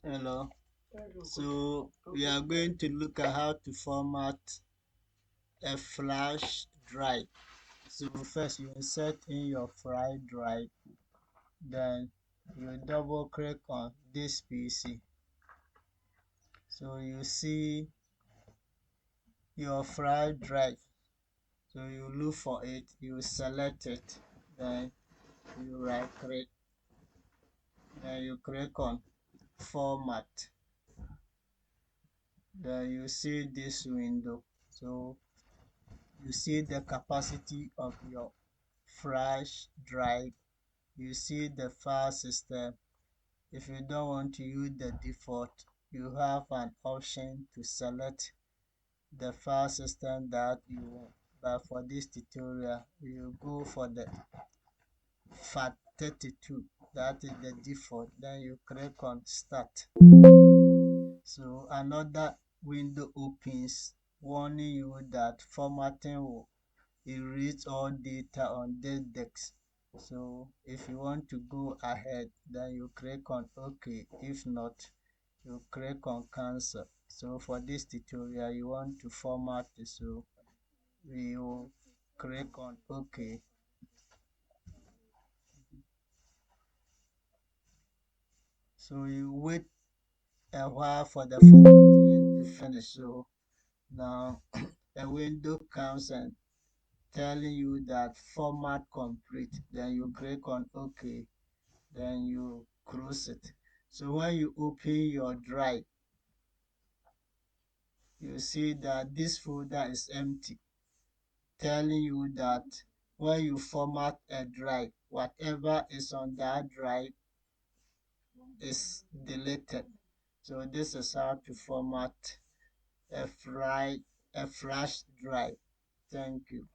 Hello. So we are going to look at how to format a flash drive. So first you insert in your flash drive, then you double click on this PC. So you see your flash drive. So you look for it, you select it, then you right click, then you click on format. Then you see this window. So you see the capacity of your flash drive, you see the file system. If you don't want to use the default, you have an option to select the file system that you want. But for this tutorial, we will go for the FAT32, that is the default. Then you click on start. So another window opens warning you that formatting will erase all data on this disk. So if you want to go ahead, then you click on OK. If not, you click on cancel. So for this tutorial, you want to format it, so we will click on OK. So you wait a while for the formatting to finish. So now a window comes and telling you that format complete. Then you click on OK. Then you close it. So when you open your drive, you see that this folder is empty, telling you that when you format a drive, whatever is on that drive is deleted. So this is how to format a flash drive. Thank you.